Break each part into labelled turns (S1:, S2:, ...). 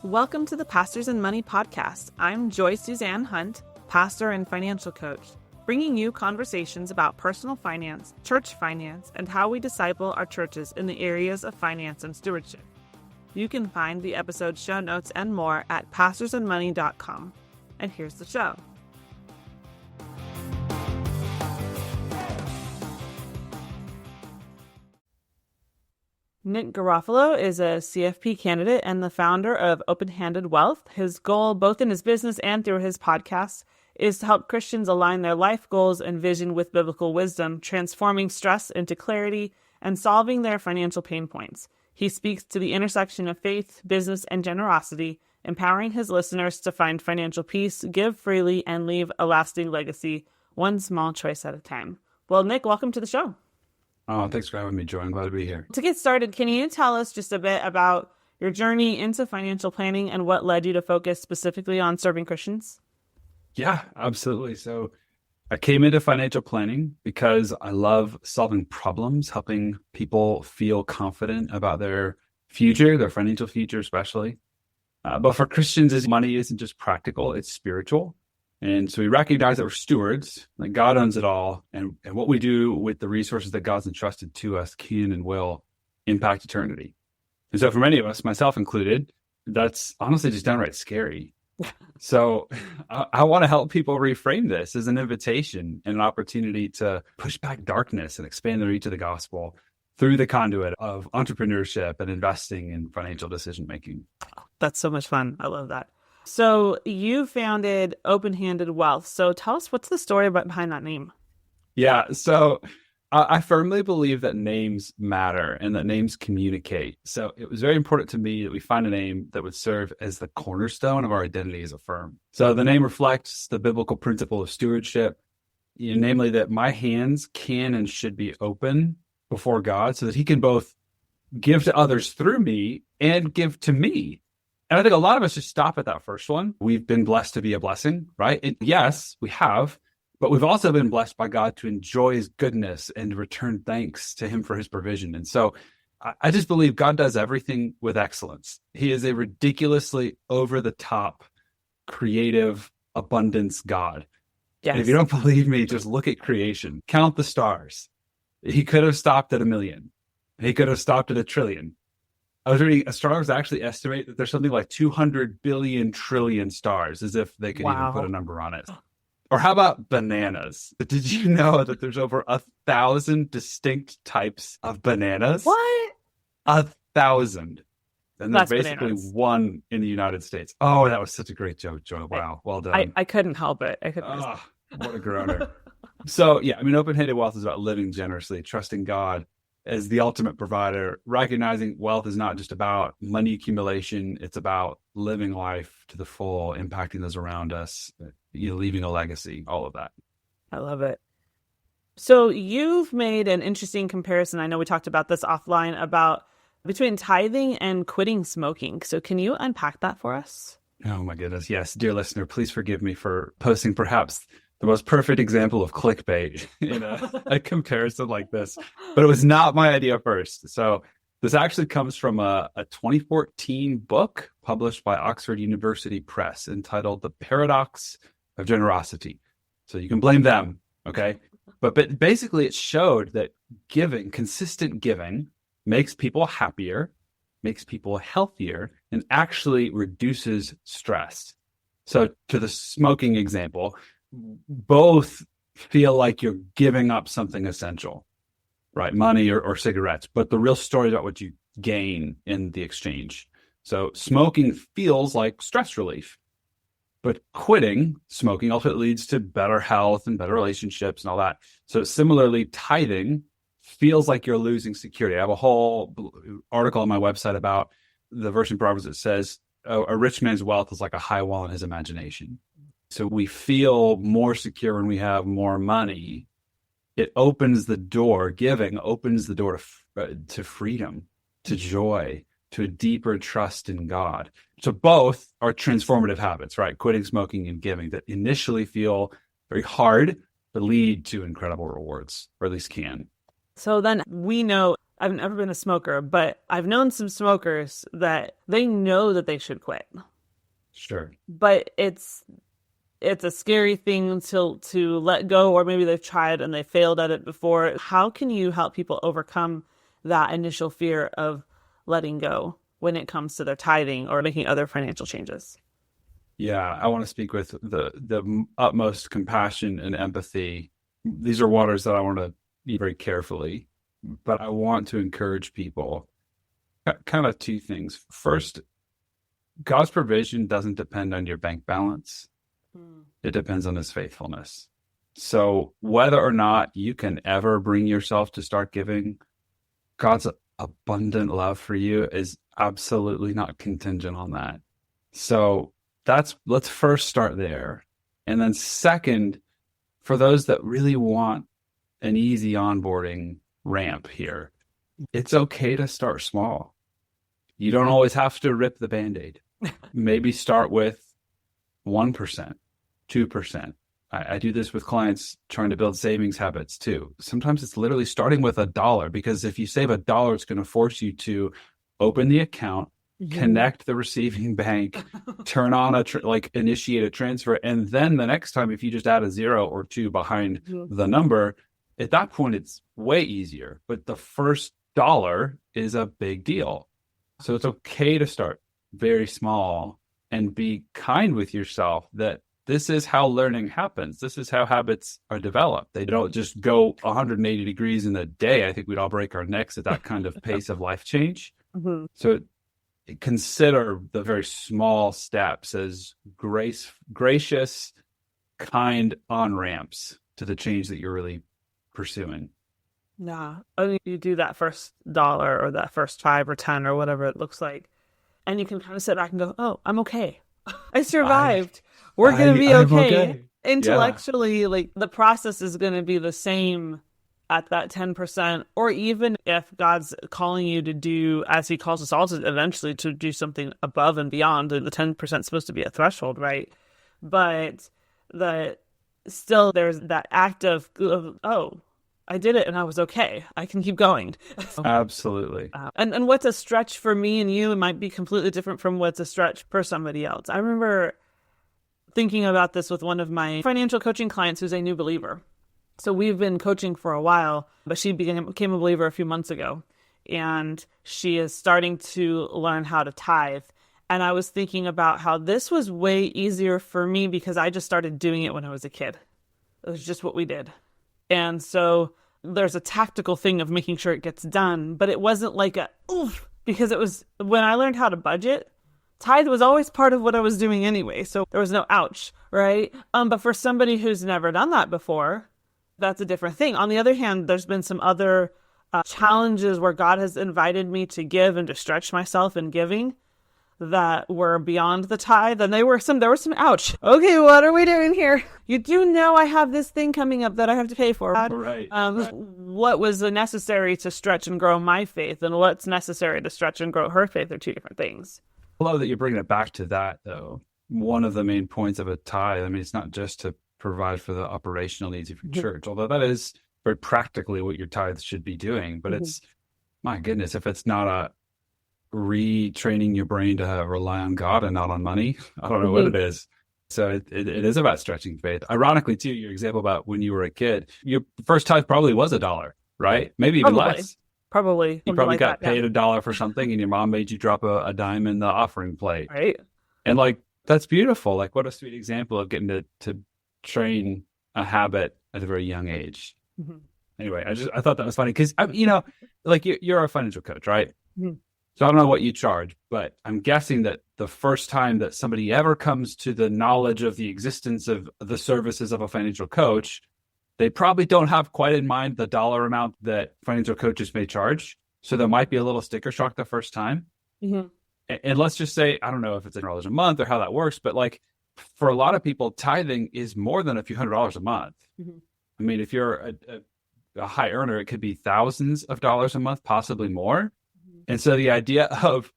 S1: Welcome to the Pastors and Money podcast. I'm Joy Suzanne Hunt, pastor and financial coach, bringing you conversations about personal finance, church finance, and how we disciple our churches in the areas of finance and stewardship. You can find the episode show notes and more at pastorsandmoney.com. And here's the show. Nick Garofalo is a CFP candidate and the founder of Open-Handed Wealth. His goal, both in his business and through his podcast, is to help Christians align their life goals and vision with biblical wisdom, transforming stress into clarity and solving their financial pain points. He speaks to the intersection of faith, business, and generosity, empowering his listeners to find financial peace, give freely, and leave a lasting legacy, one small choice at a time. Well, Nick, welcome to the show.
S2: Oh, thanks for having me, Joy. I'm glad to be here.
S1: To get started, can you tell us just a bit about your journey into financial planning and what led you to focus specifically on serving Christians?
S2: Yeah, absolutely. So I came into financial planning because I love solving problems, helping people feel confident about their future, their financial future especially. But for Christians, money isn't just practical, it's spiritual. And so we recognize that we're stewards, like God owns it all. And what we do with the resources that God's entrusted to us can and will impact eternity. And so for many of us, myself included, that's honestly just downright scary. So I want to help people reframe this as an invitation and an opportunity to push back darkness and expand the reach of the gospel through the conduit of entrepreneurship and investing in financial decision-making.
S1: That's so much fun. I love that. So you founded Open-Handed Wealth. So tell us, what's the story behind that name?
S2: Yeah, so I firmly believe that names matter and that names communicate. So it was very important to me that we find a name that would serve as the cornerstone of our identity as a firm. So the name reflects the biblical principle of stewardship, namely that my hands can and should be open before God so that he can both give to others through me and give to me. And I think a lot of us just stop at that first one. We've been blessed to be a blessing, right? And yes, we have, but we've also been blessed by God to enjoy his goodness and return thanks to him for his provision. And so I just believe God does everything with excellence. He is a ridiculously over-the-top, creative, abundance God.
S1: Yes.
S2: And if you don't believe me, just look at creation. Count the stars. He could have stopped at 1 million. He could have stopped at 1 trillion. I was reading, astronomers actually estimate that there's something like 200 billion trillion stars, as if they could even put a number on it. Or how about bananas? Did you know that there's over 1,000 distinct types of bananas?
S1: What?
S2: 1,000. And there's
S1: That's
S2: basically
S1: bananas.
S2: One in the United States. Oh, that was such a great joke, Joe. Wow. Well done.
S1: I couldn't help it.
S2: What a groaner. So, yeah, Open-Handed Wealth is about living generously, trusting God as the ultimate provider, recognizing wealth is not just about money accumulation. It's about living life to the full, impacting those around us, leaving a legacy, all of that.
S1: I love it. So you've made an interesting comparison. I know we talked about this offline about between tithing and quitting smoking. So can you unpack that for us?
S2: Oh my goodness. Yes. Dear listener, please forgive me for posting perhaps the most perfect example of clickbait in a comparison like this, but it was not my idea first. So this actually comes from a 2014 book published by Oxford University Press entitled The Paradox of Generosity. So you can blame them, okay? But basically it showed that consistent giving makes people happier, makes people healthier, and actually reduces stress. So to the smoking example, both feel like you're giving up something essential, right? Money or cigarettes, but the real story is about what you gain in the exchange. So smoking feels like stress relief, but quitting smoking ultimately leads to better health and better relationships and all that. So similarly, tithing feels like you're losing security. I have a whole article on my website about the verse in Proverbs that says, a rich man's wealth is like a high wall in his imagination. So we feel more secure when we have more money. It opens the door, giving opens the door to freedom, to joy, to a deeper trust in God. So both are transformative habits, right? Quitting smoking and giving that initially feel very hard, but lead to incredible rewards, or at least can.
S1: So then we know, I've never been a smoker, but I've known some smokers that they know that they should quit.
S2: Sure.
S1: But it's a scary thing to let go, or maybe they've tried and they failed at it before. How can you help people overcome that initial fear of letting go when it comes to their tithing or making other financial changes?
S2: Yeah, I want to speak with the utmost compassion and empathy. These are waters that I want to eat very carefully, but I want to encourage people. Kind of two things. First, God's provision doesn't depend on your bank balance. It depends on his faithfulness. So whether or not you can ever bring yourself to start giving, God's abundant love for you is absolutely not contingent on that. So let's first start there. And then second, for those that really want an easy onboarding ramp here, it's okay to start small. You don't always have to rip the Band-Aid. Maybe start with 1%, 2%. I do this with clients trying to build savings habits too. Sometimes it's literally starting with $1, because if you save $1, it's going to force you to open the account, connect the receiving bank, turn on initiate a transfer. And then the next time, if you just add a 0 or 2 behind the number, at that point, it's way easier. But the first dollar is a big deal. So it's okay to start very small and be kind with yourself that this is how learning happens. This is how habits are developed. They don't just go 180 degrees in a day. I think we'd all break our necks at that kind of pace of life change. So consider the very small steps as gracious, kind on-ramps to the change that you're really pursuing.
S1: Yeah. And you do that first dollar or that first 5 or 10 or whatever it looks like. And you can kind of sit back and go, oh, I'm okay. I survived. We're going to be okay. Intellectually, like the process is going to be the same at that 10%, or even if God's calling you to do, as he calls us all to eventually to do something above and beyond, the 10% is supposed to be a threshold, right? But still there's that act of, oh, I did it and I was okay. I can keep going.
S2: Absolutely.
S1: And what's a stretch for me and you might be completely different from what's a stretch for somebody else. I remember thinking about this with one of my financial coaching clients who's a new believer. So we've been coaching for a while, but she became a believer a few months ago. And she is starting to learn how to tithe. And I was thinking about how this was way easier for me because I just started doing it when I was a kid. It was just what we did. And so there's a tactical thing of making sure it gets done, but it wasn't like a oof, because it was when I learned how to budget, tithe was always part of what I was doing anyway. So there was no ouch, right? But for somebody who's never done that before, that's a different thing. On the other hand, there's been some other challenges where God has invited me to give and to stretch myself in giving that were beyond the tithe. And there was some ouch. Okay, what are we doing here? You do know I have this thing coming up that I have to pay for.
S2: Right.
S1: What was necessary to stretch and grow my faith and what's necessary to stretch and grow her faith are two different things.
S2: I love that you're bringing it back to that, though. One of the main points of a tithe, I mean, it's not just to provide for the operational needs of your church, although that is very practically what your tithe should be doing. But it's, my goodness, if it's not a retraining your brain to rely on God and not on money, I don't know what it is. So it is about stretching faith. Ironically, too, your example about when you were a kid, your first tithe probably was $1, right? Maybe even less.
S1: Probably.
S2: You probably got paid $1 for something and your mom made you drop a dime in the offering plate.
S1: Right.
S2: And like, that's beautiful. Like, what a sweet example of getting to train a habit at a very young age. Anyway, I thought that was funny because, like you're a financial coach, right? So I don't know what you charge, but I'm guessing that the first time that somebody ever comes to the knowledge of the existence of the services of a financial coach, they probably don't have quite in mind the dollar amount that financial coaches may charge. So there might be a little sticker shock the first time. And let's just say, I don't know if it's $100 a month or how that works, but like for a lot of people, tithing is more than a few $100s a month. I mean, if you're a high earner, it could be thousands of dollars a month, possibly more. And so the idea of,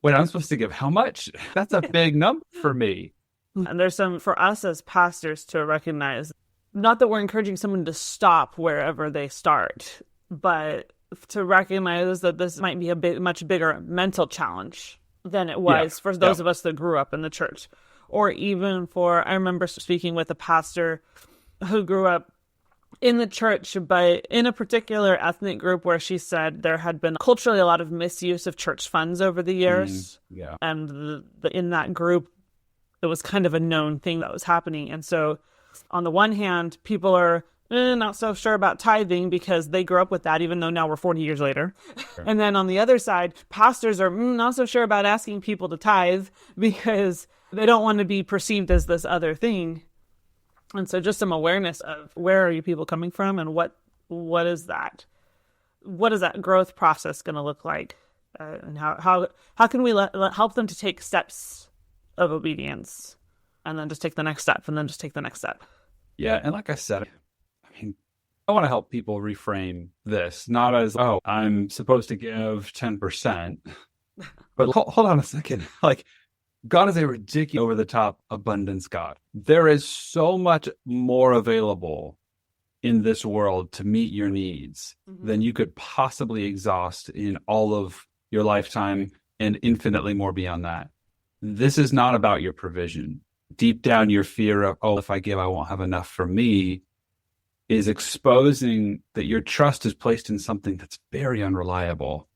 S2: wait, I'm supposed to give how much? That's a big number for me.
S1: And there's some for us as pastors to recognize, not that we're encouraging someone to stop wherever they start, but to recognize that this might be a much bigger mental challenge than it was for those of us that grew up in the church. Or even I remember speaking with a pastor who grew up in the church, but in a particular ethnic group where she said there had been culturally a lot of misuse of church funds over the years. And in that group, it was kind of a known thing that was happening. And so on the one hand, people are not so sure about tithing because they grew up with that, even though now we're 40 years later. Sure. And then on the other side, pastors are not so sure about asking people to tithe because they don't want to be perceived as this other thing. And so just some awareness of where are you people coming from and what is that? What is that growth process going to look like? And how can we help them to take steps of obedience and then just take the next step and then just take the next step?
S2: Yeah. And like I said, I want to help people reframe this, not as, oh, I'm supposed to give 10%, but hold on a second. Like, God is a ridiculous, over-the-top abundance God. There is so much more available in this world to meet your needs than you could possibly exhaust in all of your lifetime and infinitely more beyond that. This is not about your provision. Deep down, your fear of, oh, if I give, I won't have enough for me, is exposing that your trust is placed in something that's very unreliable.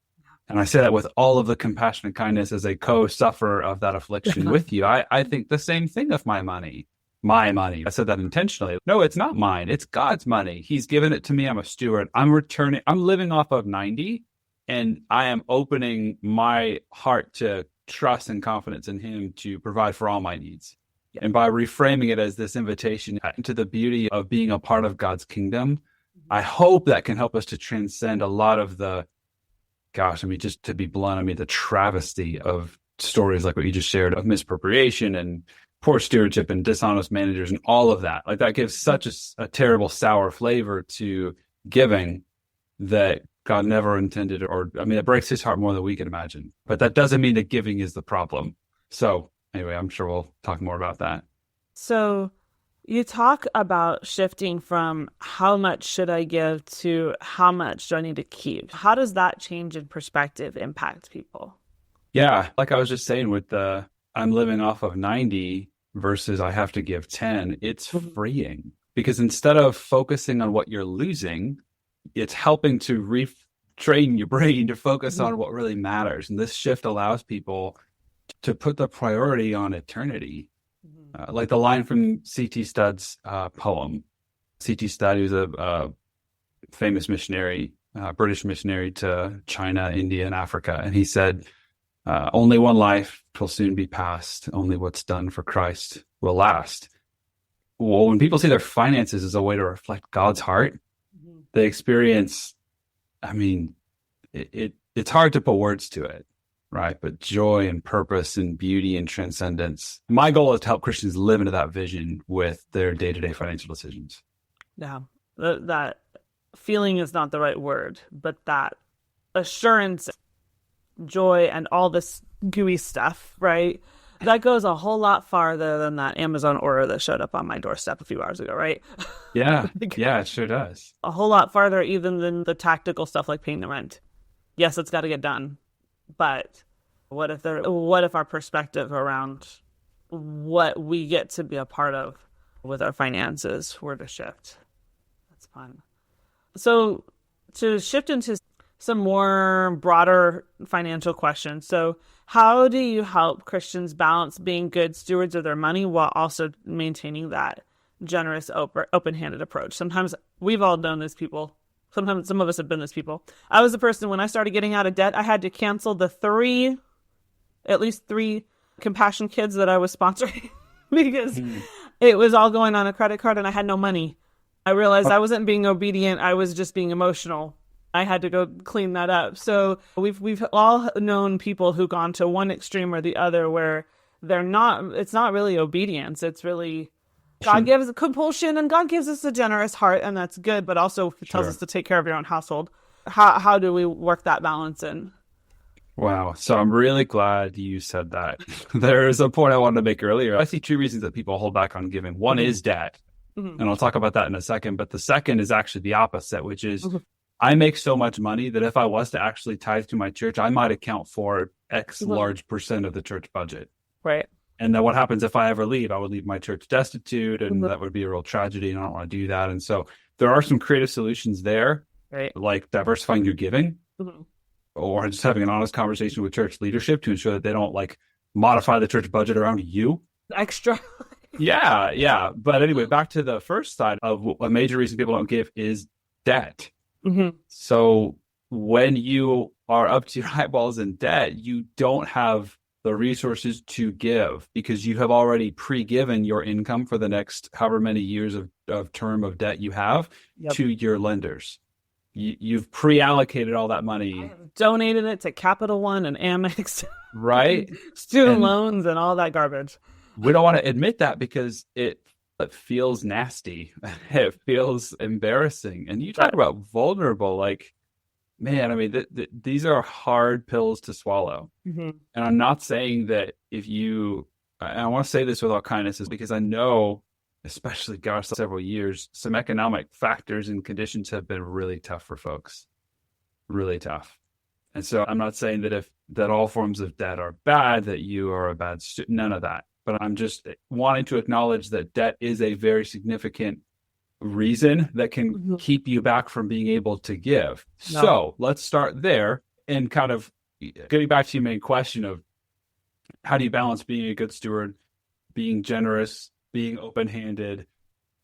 S2: And I say that with all of the compassion and kindness as a co-sufferer of that affliction with you. I think the same thing of my money. My money. I said that intentionally. No, it's not mine. It's God's money. He's given it to me. I'm a steward. I'm living off of 90, and I am opening my heart to trust and confidence in Him to provide for all my needs. Yeah. And by reframing it as this invitation into the beauty of being a part of God's kingdom, I hope that can help us to transcend a lot of just to be blunt, the travesty of stories like what you just shared of misappropriation and poor stewardship and dishonest managers and all of that. Like, that gives such a terrible sour flavor to giving that God never intended, it breaks His heart more than we can imagine. But that doesn't mean that giving is the problem. So anyway, I'm sure we'll talk more about that.
S1: So you talk about shifting from how much should I give to how much do I need to keep? How does that change in perspective impact people?
S2: Yeah, like I was just saying with I'm living off of 90 versus I have to give 10, it's freeing. Because instead of focusing on what you're losing, it's helping to retrain your brain to focus on what really matters. And this shift allows people to put the priority on eternity. Like the line from C.T. Studd's poem. C.T. Studd, who's a famous missionary, British missionary to China, India, and Africa. And he said, only one life will soon be past. Only what's done for Christ will last. Well, when people see their finances as a way to reflect God's heart, they experience, it's hard to put words to it. Right. But joy and purpose and beauty and transcendence. My goal is to help Christians live into that vision with their day-to-day financial decisions.
S1: Yeah. That feeling is not the right word, but that assurance, joy, and all this gooey stuff, right? That goes a whole lot farther than that Amazon order that showed up on my doorstep a few hours ago, right?
S2: Yeah. Yeah, it sure does.
S1: A whole lot farther even than the tactical stuff like paying the rent. Yes, it's got to get done. But what if our perspective around what we get to be a part of with our finances were to shift? That's fun. So to shift into some more broader financial questions. So how do you help Christians balance being good stewards of their money while also maintaining that generous, open-handed approach? Sometimes we've all known these people. Sometimes some of us have been those people. I was the person, when I started getting out of debt, I had to cancel at least three compassion kids that I was sponsoring because it was all going on a credit card and I had no money. I realized I wasn't being obedient. I was just being emotional. I had to go clean that up. So we've all known people who've gone to one extreme or the other where it's not really obedience. It's really God gives compulsion and God gives us a generous heart, and that's good, but also tells us to take care of your own household. How do we work that balance in?
S2: Wow. So I'm really glad you said that. There's a point I wanted to make earlier. I see two reasons that people hold back on giving. One is debt,
S1: Mhm.
S2: and I'll talk about that in a second. But the second is actually the opposite, which is
S1: Mhm.
S2: I make so much money that if I was to actually tithe to my church, I might account for X
S1: Mhm.
S2: large percent of the church budget.
S1: Right.
S2: And then what happens if I ever leave? I would leave my church destitute, and
S1: Mhm.
S2: that would be a real tragedy. And I don't want to do that. And so there are some creative solutions there,
S1: Right.
S2: like diversifying your giving,
S1: Mhm.
S2: or just having an honest conversation with church leadership to ensure that they don't like modify the church budget around you.
S1: Extra.
S2: Yeah, yeah. But anyway, back to the first side of a major reason people don't give is debt.
S1: Mhm.
S2: So when you are up to your eyeballs in debt, you don't have the resources to give because you have already pre-given your income for the next however many years of term of debt you have
S1: Yep.
S2: to your lenders. You've pre-allocated all that
S1: I
S2: money,
S1: have donated it to Capital One and Amex,
S2: right?
S1: student
S2: And
S1: loans, and all that garbage.
S2: we don't want to admit that because it feels nasty. It feels embarrassing. And you talk about vulnerable, like, man, I mean, these are hard pills to swallow.
S1: Mhm.
S2: And I'm not saying that if you, and I want to say this with all kindness, is because I know, especially gosh, several years, some economic factors and conditions have been really tough for folks, really tough. And so I'm not saying that all forms of debt are bad, that you are a bad student, none of that. But I'm just wanting to acknowledge that debt is a very significant reason that can keep you back from being able to give.
S1: No.
S2: So let's start there and kind of getting back to your main question of how do you balance being a good steward, being generous, being open-handed.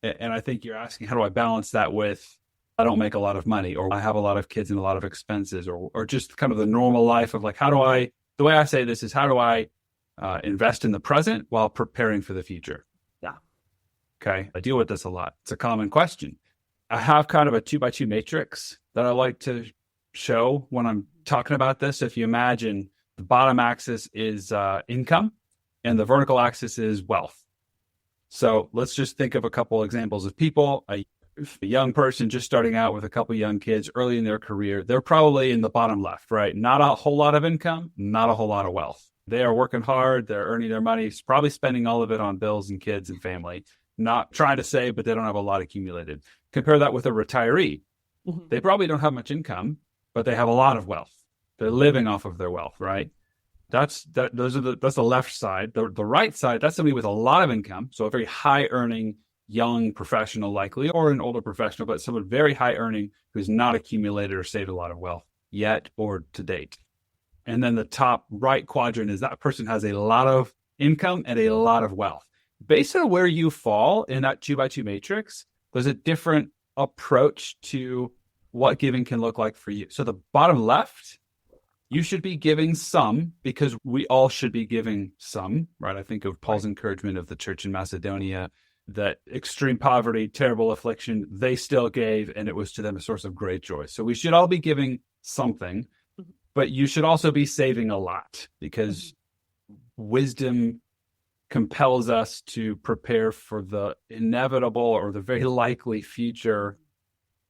S2: And I think you're asking, how do I balance that with I don't make a lot of money, or I have a lot of kids and a lot of expenses, or just kind of the normal life of like, the way I say this is, how do I invest in the present while preparing for the future?
S1: Yeah.
S2: Okay. I deal with this a lot. It's a common question. I have kind of a 2x2 matrix that I like to show when I'm talking about this. If you imagine the bottom axis is income and the vertical axis is wealth. So let's just think of a couple examples of people, a young person just starting out with a couple young kids early in their career. They're probably in the bottom left, right? Not a whole lot of income, not a whole lot of wealth. They are working hard. They're earning their money, probably spending all of it on bills and kids and family, not trying to save, but they don't have a lot accumulated. Compare that with a retiree.
S1: Mhm.
S2: They probably don't have much income, but they have a lot of wealth. They're living off of their wealth, right? That's the left side. The right side, that's somebody with a lot of income, so a very high earning young professional likely, or an older professional, but someone very high earning who's not accumulated or saved a lot of wealth yet or to date. And then the top right quadrant is that person has a lot of income and a lot of wealth. Based on where you fall in that 2x2 matrix, there's a different approach to what giving can look like for you. So the bottom left, you should be giving some, because we all should be giving some, right? I think of Paul's encouragement of the church in Macedonia, that extreme poverty, terrible affliction, they still gave, and it was to them a source of great joy. So we should all be giving something, but you should also be saving a lot, because wisdom compels us to prepare for the inevitable or the very likely future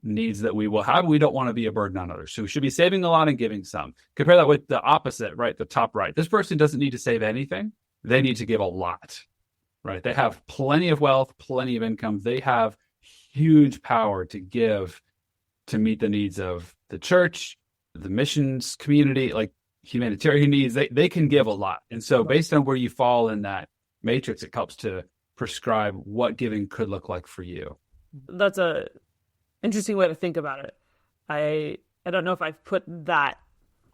S2: needs that we will have. We don't want to be a burden on others. So we should be saving a lot and giving some. Compare that with the opposite, right? The top right. This person doesn't need to save anything. They need to give a lot, right? They have plenty of wealth, plenty of income. They have huge power to give to meet the needs of the church, the missions community, like humanitarian needs. They can give a lot. And so based on where you fall in that matrix, it helps to prescribe what giving could look like for you.
S1: That's a interesting way to think about it. I don't know if I've put that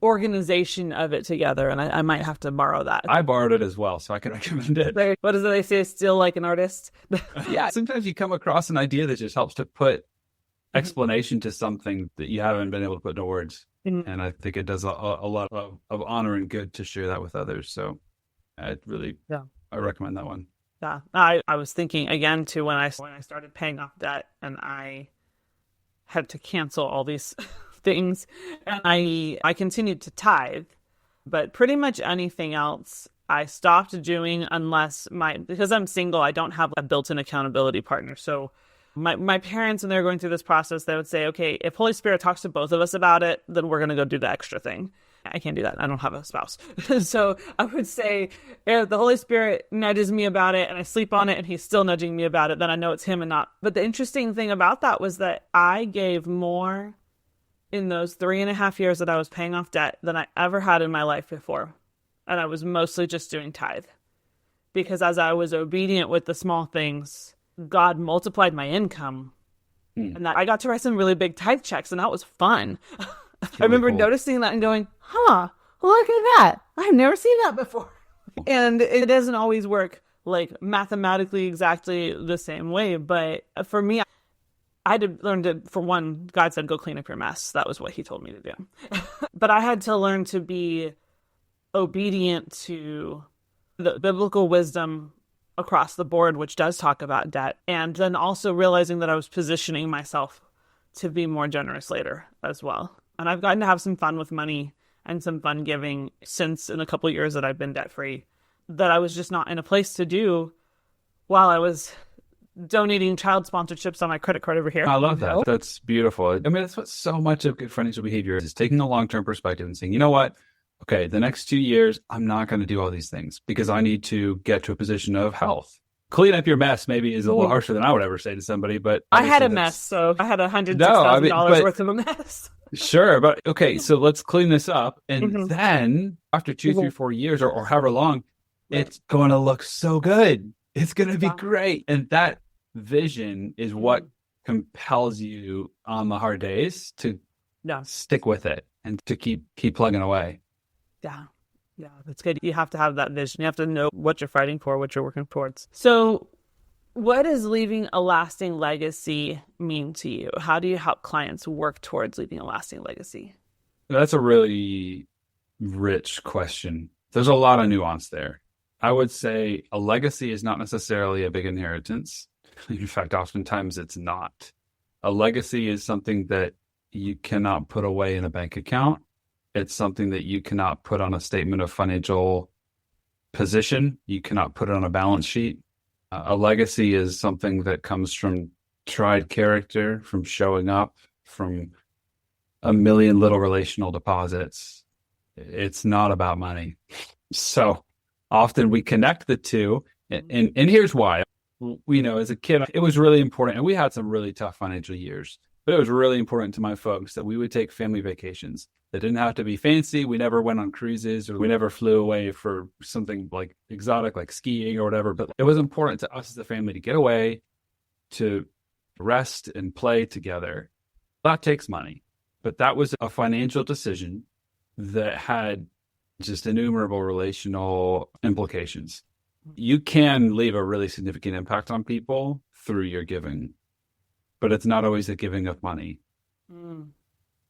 S1: organization of it together, and I might have to borrow that.
S2: I borrowed it as well, so I can recommend it.
S1: What is it they say? Still like an artist?
S2: Yeah, sometimes you come across an idea that just helps to put explanation to something that you haven't been able to put into words.
S1: Mm-hmm.
S2: And I think it does a lot of honor and good to share that with others. So I recommend that one.
S1: Yeah, I was thinking again too when I started paying off debt and I had to cancel all these things, and I continued to tithe, but pretty much anything else I stopped doing because I'm single, I don't have a built-in accountability partner. So my parents, when they're going through this process, they would say, okay, if Holy Spirit talks to both of us about it, then we're going to go do the extra thing. I can't do that. I don't have a spouse. So I would say if the Holy Spirit nudges me about it and I sleep on it and he's still nudging me about it, then I know it's him and not. But the interesting thing about that was that I gave more in those 3.5 years that I was paying off debt than I ever had in my life before. And I was mostly just doing tithe. Because as I was obedient with the small things, God multiplied my income. And that I got to write some really big tithe checks, and that was fun. I remember noticing that and going, look at that. I've never seen that before. And it doesn't always work like mathematically exactly the same way. But for me, I had to learn to, for one, God said, go clean up your mess. That was what he told me to do. But I had to learn to be obedient to the biblical wisdom across the board, which does talk about debt. And then also realizing that I was positioning myself to be more generous later as well. And I've gotten to have some fun with money and some fun giving since in a couple of years that I've been debt free, that I was just not in a place to do while I was donating child sponsorships on my credit card over here.
S2: I love that. That's beautiful. I mean, that's what so much of good financial behavior is taking a long-term perspective and saying, you know what? Okay, the next 2 years, I'm not going to do all these things because I need to get to a position of health. Clean up your mess maybe is a little harsher than I would ever say to somebody, but
S1: I had a mess, so I had $106,000 worth of a mess.
S2: Sure, but okay, so let's clean this up. And then after 2, 3, 4 years or however long, it's going to look so good. It's going to be great. And that vision is what compels you on the hard days to stick with it and to keep plugging away.
S1: Yeah, that's good. You have to have that vision. You have to know what you're fighting for, what you're working towards. So what does leaving a lasting legacy mean to you? How do you help clients work towards leaving a lasting legacy?
S2: That's a really rich question. There's a lot of nuance there. I would say a legacy is not necessarily a big inheritance. In fact, oftentimes it's not. A legacy is something that you cannot put away in a bank account. It's something that you cannot put on a statement of financial position. You cannot put it on a balance sheet. A legacy is something that comes from tried character, from showing up, from a million little relational deposits. It's not about money. So often we connect the two. And here's why. You know, as a kid, it was really important. And we had some really tough financial years. But it was really important to my folks that we would take family vacations. They didn't have to be fancy. We never went on cruises or we never flew away for something like exotic, like skiing or whatever. But it was important to us as a family to get away, to rest and play together. That takes money. But that was a financial decision that had just innumerable relational implications. You can leave a really significant impact on people through your giving, but it's not always the giving of money.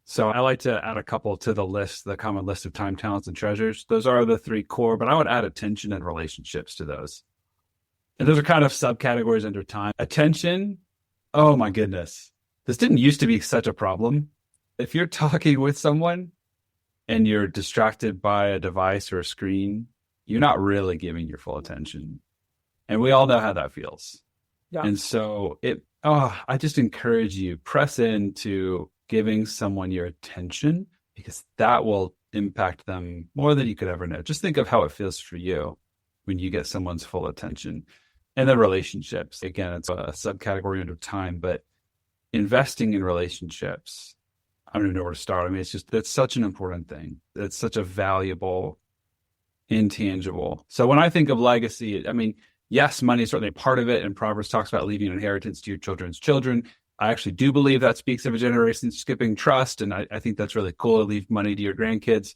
S2: So I like to add a couple to the list, the common list of time, talents, and treasures. Those are the 3 core, but I would add attention and relationships to those. And those are kind of subcategories under time. Attention, oh my goodness. This didn't used to be such a problem. If you're talking with someone and you're distracted by a device or a screen, you're not really giving your full attention. And we all know how that feels. Yeah. And so I just encourage you, press into giving someone your attention because that will impact them more than you could ever know. Just think of how it feels for you when you get someone's full attention. And then relationships, again, it's a subcategory under time, but investing in relationships, I don't even know where to start. I mean, that's such an important thing. It's such a valuable, intangible. So when I think of legacy, I mean, yes, money is certainly a part of it. And Proverbs talks about leaving an inheritance to your children's children. I actually do believe that speaks of a generation skipping trust. And I think that's really cool to leave money to your grandkids.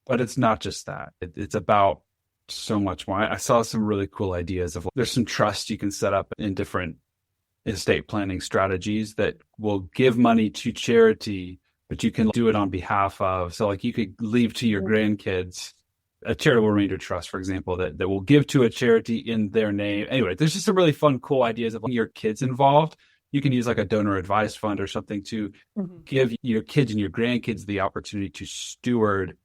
S2: But it's not just that. It's about so much more. I saw some really cool ideas of there's some trust you can set up in different estate planning strategies that will give money to charity, but you can do it on behalf of. So like you could leave to your grandkids a charitable remainder trust, for example, that will give to a charity in their name. Anyway, there's just some really fun, cool ideas of your kids involved. You can use like a donor advised fund or something to give your kids and your grandkids the opportunity to steward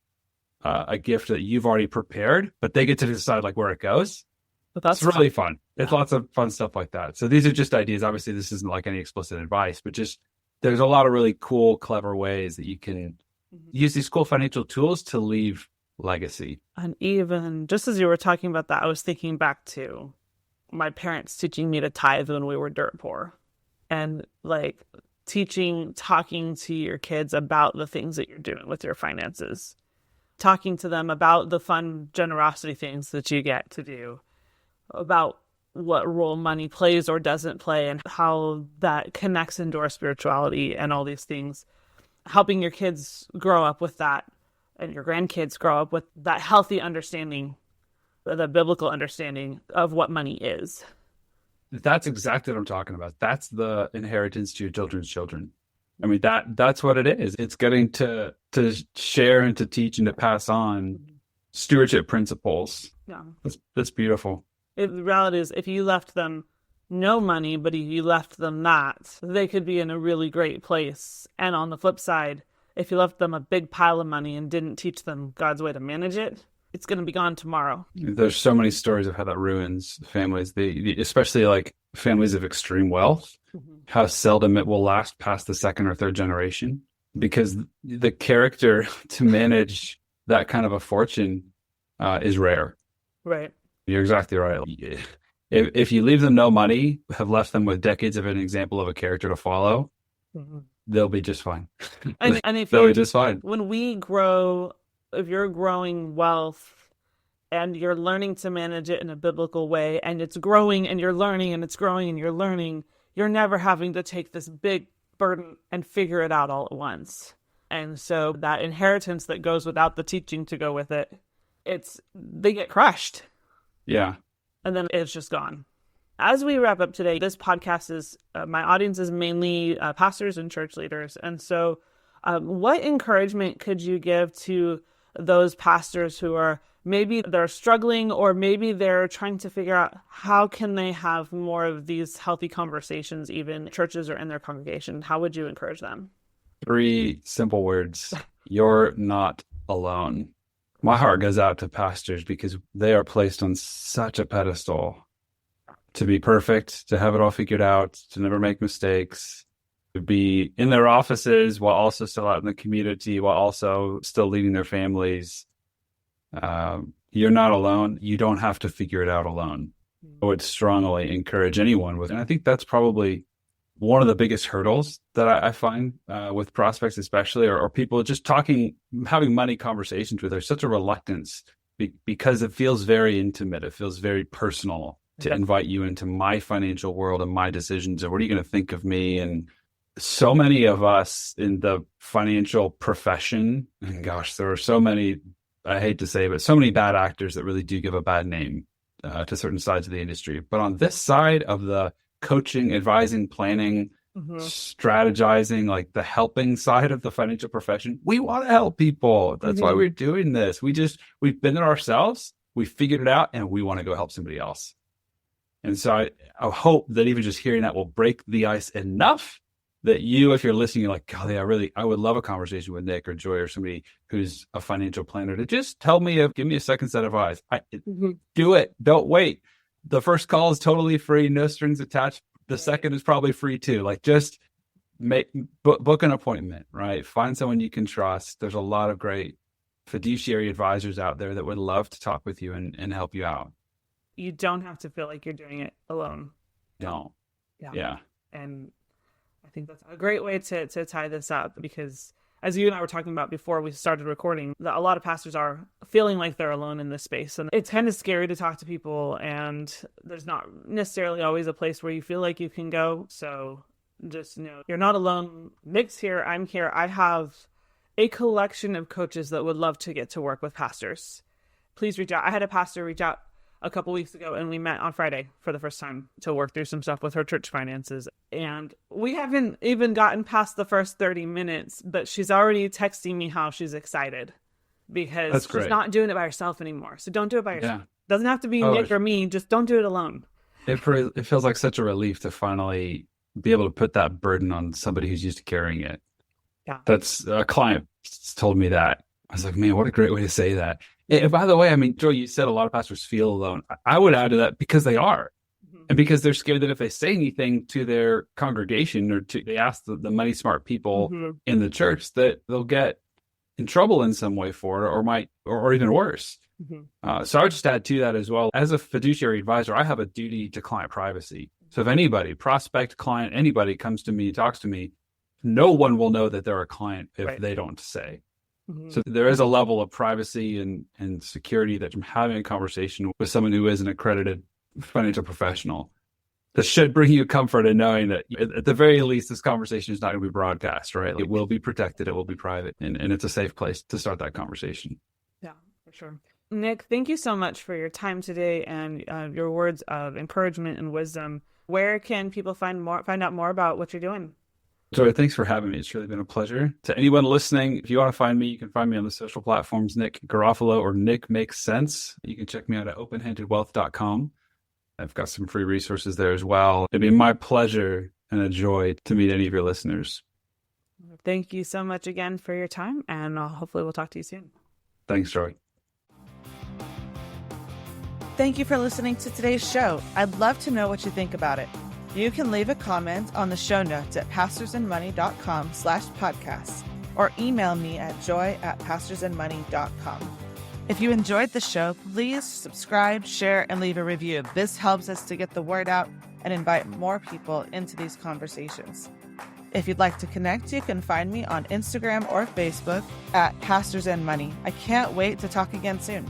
S2: a gift that you've already prepared, but they get to decide like where it goes. But that's really fun. It's lots of fun stuff like that. So these are just ideas. Obviously, this isn't like any explicit advice, but just there's a lot of really cool, clever ways that you can use these cool financial tools to leave legacy.
S1: And even just as you were talking about that, I was thinking back to my parents teaching me to tithe when we were dirt poor, and like talking to your kids about the things that you're doing with your finances, talking to them about the fun generosity things that you get to do, about what role money plays or doesn't play and how that connects into our spirituality and all these things, helping your kids grow up with that and your grandkids grow up with that healthy understanding, the biblical understanding of what money is.
S2: That's exactly what I'm talking about. That's the inheritance to your children's children. I mean, that's what it is. It's getting to share and to teach and to pass on stewardship principles.
S1: Yeah.
S2: That's beautiful.
S1: The reality is, if you left them no money, but if you left them that, they could be in a really great place. And on the flip side, if you left them a big pile of money and didn't teach them God's way to manage it, it's going to be gone tomorrow.
S2: There's so many stories of how that ruins families, especially like families of extreme wealth, how seldom it will last past the second or third generation, because the character to manage that kind of a fortune is rare.
S1: Right.
S2: You're exactly right. If you leave them no money, have left them with decades of an example of a character to follow, they'll be just fine.
S1: And if
S2: they'll be just fine.
S1: When we grow, if you're growing wealth and you're learning to manage it in a biblical way, and it's growing and you're learning and it's growing and you're learning, you're never having to take this big burden and figure it out all at once. And so that inheritance that goes without the teaching to go with it, they get crushed.
S2: Yeah.
S1: And then it's just gone. As we wrap up today, this podcast is, my audience is mainly pastors and church leaders. And so what encouragement could you give to those pastors who are maybe they're struggling, or maybe they're trying to figure out how can they have more of these healthy conversations, even churches or in their congregation? How would you encourage them?
S2: 3 simple words. You're not alone. My heart goes out to pastors because they are placed on such a pedestal to be perfect, to have it all figured out, to never make mistakes, to be in their offices while also still out in the community, while also still leading their families. You're not alone. You don't have to figure it out alone. I would strongly encourage anyone with, and I think that's probably one of the biggest hurdles that I find with prospects, especially, or people just having money conversations with. There's such a reluctance because it feels very intimate. It feels very personal to invite you into my financial world and my decisions. And what are you going to think of me? And so many of us in the financial profession, and gosh, there are so many, I hate to say, but so many bad actors that really do give a bad name to certain sides of the industry. But on this side of the coaching, advising, planning, strategizing, like the helping side of the financial profession, we want to help people. That's why we're doing this. We've been there ourselves, we figured it out, and we want to go help somebody else. And so I hope that even just hearing that will break the ice enough that you, if you're listening, you're like, golly, I would love a conversation with Nick or Joy or somebody who's a financial planner to just give me a second set of eyes. Do it. Don't wait. The first call is totally free, no strings attached. The second is probably free too. Like, just book an appointment, right? Find someone you can trust. There's a lot of great fiduciary advisors out there that would love to talk with you and help you out.
S1: You don't have to feel like you're doing it alone.
S2: No. Yeah.
S1: And I think that's a great way to tie this up, because as you and I were talking about before we started recording, a lot of pastors are feeling like they're alone in this space. And it's kind of scary to talk to people, and there's not necessarily always a place where you feel like you can go. So just know you're not alone. Nick's here. I'm here. I have a collection of coaches that would love to get to work with pastors. Please reach out. I had a pastor reach out a couple weeks ago, and we met on Friday for the first time to work through some stuff with her church finances. And we haven't even gotten past the first 30 minutes, but she's already texting me how she's excited because she's not doing it by herself anymore. So don't do it by yourself. Yeah. Doesn't have to be Nick or me. Just don't do it alone.
S2: It feels like such a relief to finally be able to put that burden on somebody who's used to carrying it.
S1: Yeah.
S2: That's a client told me that. I was like, man, what a great way to say that. And by the way, I mean, Joy, you said a lot of pastors feel alone. I would add to that because they are. And because they're scared that if they say anything to their congregation or they ask the money smart people in the church, that they'll get in trouble in some way for it, or even worse. So I would just add to that as well. As a fiduciary advisor, I have a duty to client privacy. So if anybody, prospect, client, anybody comes to me, talks to me, no one will know that they're a client if they don't say. So there is a level of privacy and security that from having a conversation with someone who is an accredited financial professional. This should bring you comfort in knowing that at the very least, this conversation is not going to be broadcast, right? It will be protected. It will be private, and it's a safe place to start that conversation.
S1: Yeah, for sure. Nick, thank you so much for your time today and your words of encouragement and wisdom. Where can people find out more about what you're doing?
S2: Joy, thanks for having me. It's really been a pleasure. To anyone listening, if you want to find me, you can find me on the social platforms, Nick Garofalo or Nick Makes Sense. You can check me out at openhandedwealth.com. I've got some free resources there as well. It'd be my pleasure and a joy to meet any of your listeners.
S1: Thank you so much again for your time, and hopefully we'll talk to you soon.
S2: Thanks, Joy.
S3: Thank you for listening to today's show. I'd love to know what you think about it. You can leave a comment on the show notes at pastorsandmoney.com/podcasts or email me at joy@pastorsandmoney.com. If you enjoyed the show, please subscribe, share, and leave a review. This helps us to get the word out and invite more people into these conversations. If you'd like to connect, you can find me on Instagram or Facebook at Pastors and Money. I can't wait to talk again soon.